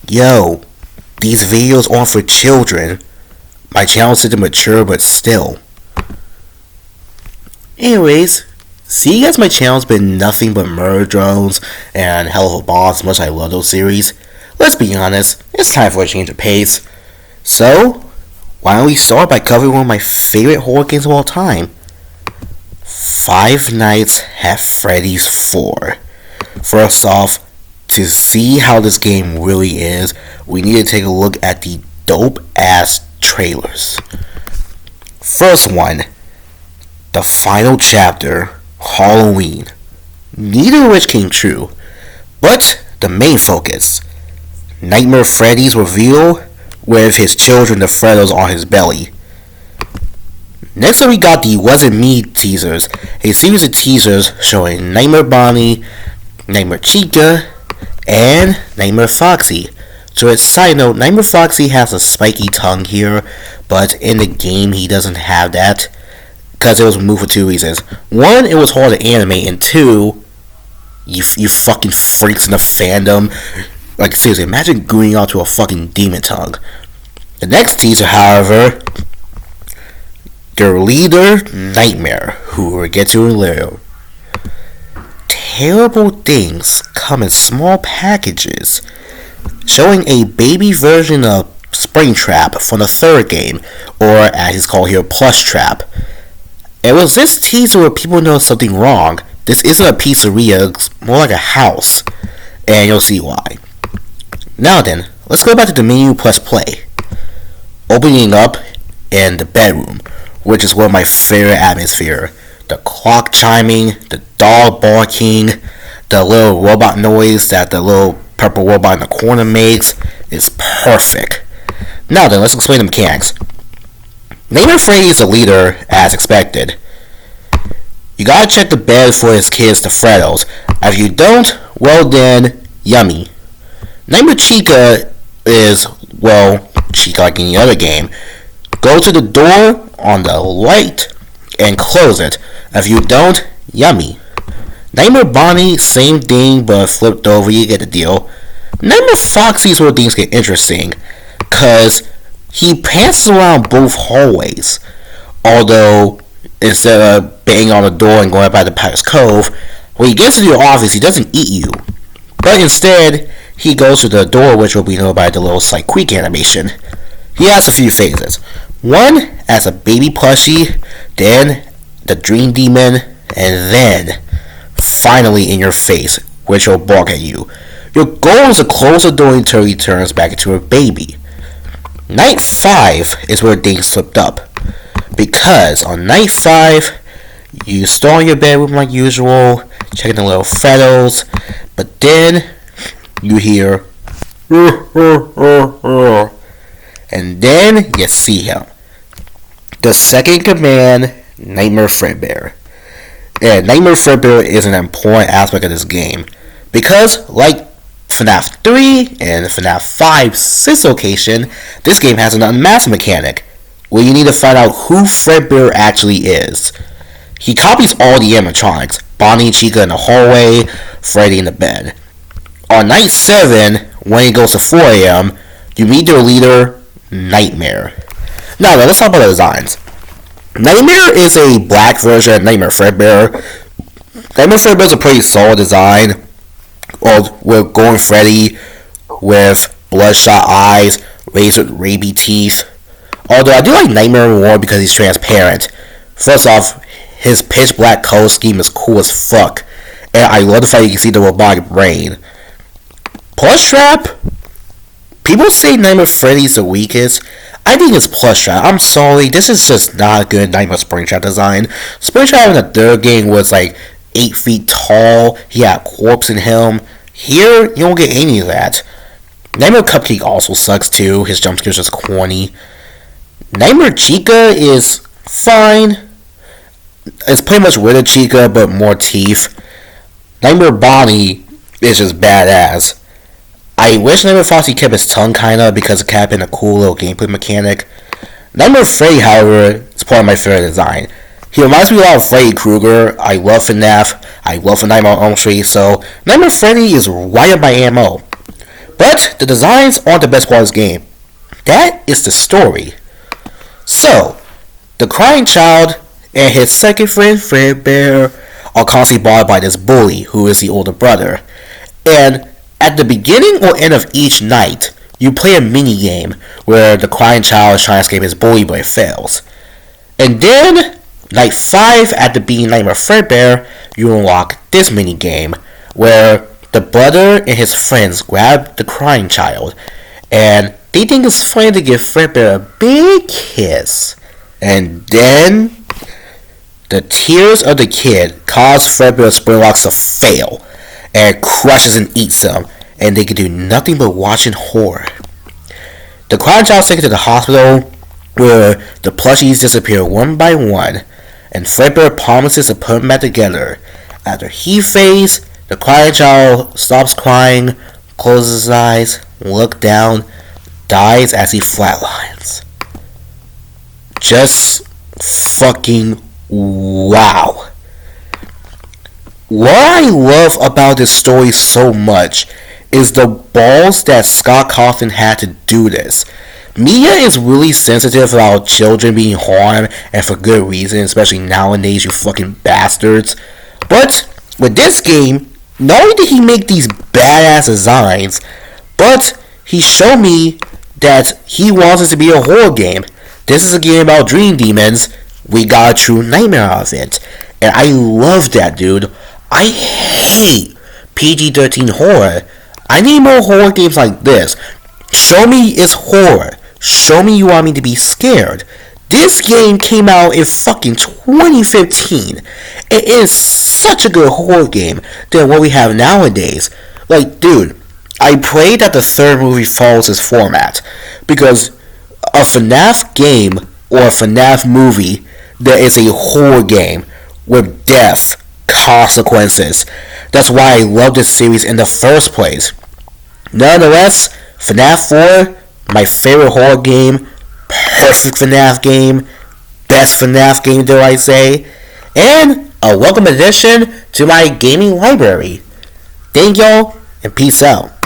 Yo, these videos aren't for children. My channel's said to mature, but still. Anyways, see, guys, my channel's been nothing but murder drones and hell of a boss. Much I love those series. Let's be honest, it's time for a change of pace. So, why don't we start by covering one of my favorite horror games of all time? Five Nights at Freddy's 4. First off, to see how this game really is, we need to take a look at the dope-ass trailers. First one, the final chapter, Halloween. Neither of which came true, but the main focus, Nightmare Freddy's reveal with his children, the Freddos, on his belly. Next up, we got the Wasn't Me teasers, a series of teasers showing Nightmare Bonnie, Nightmare Chica, and Nightmare Foxy. So, as a side note, Nightmare Foxy has a spiky tongue here, but in the game he doesn't have that, because it was removed for two reasons. One, it was hard to animate, and two, you fucking freaks in the fandom. Like, seriously, imagine gluing onto a fucking demon tongue. The next teaser, however, their leader, Nightmare, who we'll get to later. Terrible things come in small packages, showing a baby version of Springtrap from the third game, or as he's called here, Plushtrap. It was this teaser where people know something wrong. This isn't a pizzeria, it's more like a house, and you'll see why. Now then, let's go back to the menu plus play. Opening up in the bedroom, which is one of my favorite atmosphere. The clock chiming, the dog barking, the little robot noise that the little purple robot in the corner makes is perfect. Now then, let's explain the mechanics. Nightmare Freddy is the leader, as expected. You gotta check the bed for his kids, the Freddos. If you don't, well then, yummy. Nightmare Chica is, well, Chica like any other game. Go to the door on the right and close it. If you don't, yummy. Nightmare Bonnie, same thing, but flipped over, you get the deal. Nightmare Foxy is where things get interesting, cause he passes around both hallways. Although, instead of banging on the door and going up by the Pirate's Cove, when he gets to your office, he doesn't eat you. But instead, he goes to the door, which will be known by the little slight quick animation. He has a few phases. One, as a baby plushie, then the dream demon, and then, finally in your face, which will bark at you. Your goal is to close the door until he turns back into a baby. Night 5 is where things flipped up, because on night 5, you start in your bedroom like usual, checking the little Freddos, but then you hear and then you see him. The second command, Nightmare Fredbear. And Nightmare Fredbear is an important aspect of this game, because like FNAF 3 and FNAF 5's sis location, this game has an unmask mechanic, where you need to find out who Fredbear actually is. He copies all the animatronics, Bonnie and Chica in the hallway, Freddy in the bed. On night 7, when it goes to 4 a.m., you meet their leader, Nightmare. Now let's talk about the designs. Nightmare is a black version of Nightmare Fredbear. Nightmare Fredbear is a pretty solid design, with Golden Freddy with bloodshot eyes, razor rabies teeth. Although I do like Nightmare more because he's transparent. First off, his pitch black color scheme is cool as fuck, and I love the fact you can see the robotic brain. Plushtrap? People say Nightmare Freddy's the weakest. I think it's Plushtrap. I'm sorry, this is just not a good Nightmare Springtrap design. Springtrap in the third game was like 8 feet tall. He had a corpse in him. Here, you don't get any of that. Nightmare Cupcake also sucks too. His jump scare's just corny. Nightmare Chica is fine. It's pretty much with a Chica, but more teeth. Nightmare Bonnie is just badass. I wish Nightmare Foxy kept his tongue kinda, because it kept in a cool little gameplay mechanic. Nightmare Freddy, however, is part of my favorite design. He reminds me a lot of Freddy Krueger. I love FNAF. I love A Nightmare on Elm Street, so Nightmare Freddy is right up my ammo. But the designs aren't the best part of this game. That is the story. So, the crying child and his second friend, Fredbear, are constantly bothered by this bully, who is the older brother. And at the beginning or end of each night, you play a mini game where the crying child is trying to escape his bully, but it fails. And then, night 5, at the beginning Nightmare of Fredbear, you unlock this mini game where the brother and his friends grab the crying child, and they think it's funny to give Fredbear a big kiss. And then, the tears of the kid cause Fredbear's spring locks to fail, and crushes and eats them, and they can do nothing but watch in horror. The crying child is taken to the hospital, where the plushies disappear one by one, and Fredbear promises to put them back together. After he fades, the crying child stops crying, closes his eyes, looks down, dies as he flatlines. Just fucking wow. What I love about this story so much is the balls that Scott Cawthon had to do this. Media is really sensitive about children being harmed, and for good reason, especially nowadays, you fucking bastards. But with this game, not only did he make these badass designs, but he showed me that he wants it to be a horror game. This is a game about dream demons. We got a true nightmare out of it. And I love that, dude. I hate PG-13 horror. I need more horror games like this. Show me it's horror. Show me you want me to be scared. This game came out in fucking 2015. It is such a good horror game than what we have nowadays. Like, dude, I pray that the third movie follows this format, because a FNAF game or a FNAF movie that is a horror game with death consequences. That's why I love this series in the first place. Nonetheless, FNAF 4, my favorite horror game, perfect FNAF game, best FNAF game, dare I say, and a welcome addition to my gaming library. Thank y'all, and peace out.